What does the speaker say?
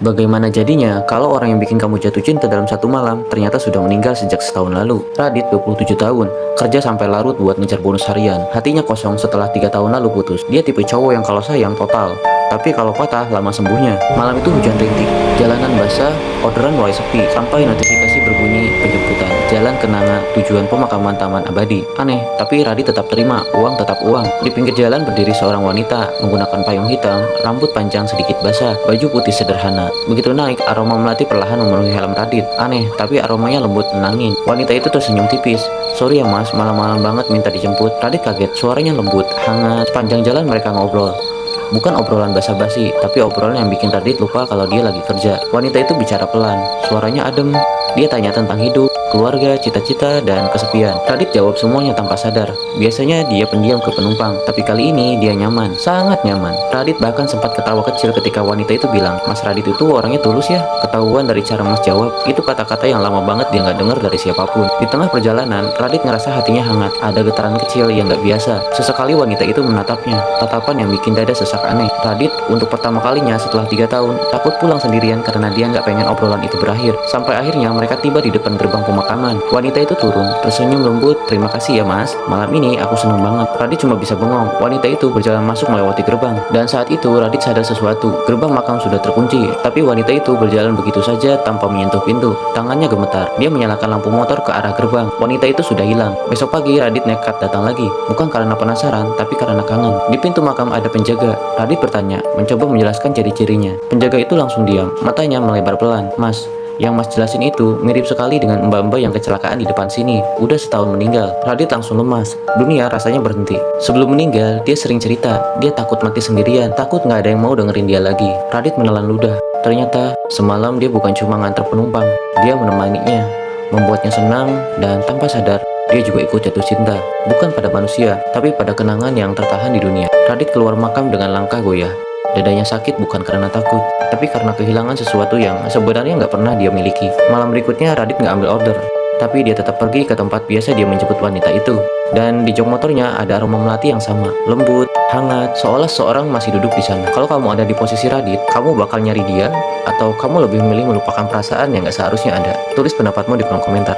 Bagaimana jadinya kalau orang yang bikin kamu jatuh cinta dalam satu malam ternyata sudah meninggal sejak setahun lalu? Radit 27 tahun, kerja sampai larut buat ngejar bonus harian. Hatinya kosong setelah 3 tahun lalu putus. Dia tipe cowok yang kalau sayang total, tapi kalau patah lama sembuhnya. Malam itu hujan rintik, jalanan basah, orderan mulai sepi, sampai notifikasi berbunyi penjemputan. Jalan kenanga, tujuan pemakaman taman abadi. Aneh, tapi Radit tetap terima, uang tetap uang. Di pinggir jalan berdiri seorang wanita, menggunakan payung hitam, rambut panjang sedikit basah, baju putih sederhana. Begitu naik, aroma melati perlahan memenuhi helm Radit. Aneh, tapi aromanya lembut menangin. Wanita itu tersenyum tipis. Sorry ya mas, malam-malam banget minta dijemput. Radit kaget, suaranya lembut, hangat. Sepanjang jalan mereka ngobrol. Bukan obrolan basa-basi, tapi obrolan yang bikin Radit lupa kalau dia lagi kerja. Wanita itu bicara pelan, suaranya adem. Dia tanya tentang hidup, keluarga, cita-cita, dan kesepian. Radit jawab semuanya tanpa sadar. Biasanya dia pendiam ke penumpang, tapi kali ini dia nyaman, sangat nyaman. Radit bahkan sempat ketawa kecil ketika wanita itu bilang, "Mas Radit itu orangnya tulus ya." Ketahuan dari cara Mas jawab, itu kata-kata yang lama banget dia nggak dengar dari siapapun. Di tengah perjalanan, Radit ngerasa hatinya hangat, ada getaran kecil yang nggak biasa. Sesekali wanita itu menatapnya, tatapan yang bikin dada sesak aneh. Radit untuk pertama kalinya setelah 3 tahun, takut pulang sendirian karena dia nggak pengen obrolan itu berakhir. Sampai akhirnya mereka tiba di depan gerbang pemakaman. Wanita itu turun, tersenyum lembut. "Terima kasih ya mas, malam ini aku seneng banget." Radit cuma bisa bengong. Wanita itu berjalan masuk melewati gerbang. Dan saat itu Radit sadar sesuatu. Gerbang makam sudah terkunci, tapi wanita itu berjalan begitu saja tanpa menyentuh pintu. Tangannya gemetar. Dia menyalakan lampu motor ke arah gerbang. Wanita itu sudah hilang. Besok pagi Radit nekat datang lagi. Bukan karena penasaran, tapi karena kangen. Di pintu makam ada penjaga. Radit bertanya, mencoba menjelaskan ciri-cirinya. Penjaga itu langsung diam. Matanya melebar pelan. "Mas, yang mas jelasin itu mirip sekali dengan mbak-mbak yang kecelakaan di depan sini. Udah setahun meninggal." Radit langsung lemas. Dunia rasanya berhenti. Sebelum meninggal, dia sering cerita. Dia takut mati sendirian. Takut nggak ada yang mau dengerin dia lagi. Radit menelan ludah. Ternyata, semalam dia bukan cuma nganter penumpang. Dia menemaninya, membuatnya senang, dan tanpa sadar, dia juga ikut jatuh cinta. Bukan pada manusia, tapi pada kenangan yang tertahan di dunia. Radit keluar makam dengan langkah goyah. Dadanya sakit bukan karena takut, tapi karena kehilangan sesuatu yang sebenarnya nggak pernah dia miliki. Malam berikutnya Radit nggak ambil order, tapi dia tetap pergi ke tempat biasa dia menjemput wanita itu. Dan di jok motornya ada aroma melati yang sama, lembut, hangat, seolah seorang masih duduk di sana. Kalau kamu ada di posisi Radit, kamu bakal nyari dia, atau kamu lebih memilih melupakan perasaan yang nggak seharusnya ada? Tulis pendapatmu di kolom komentar.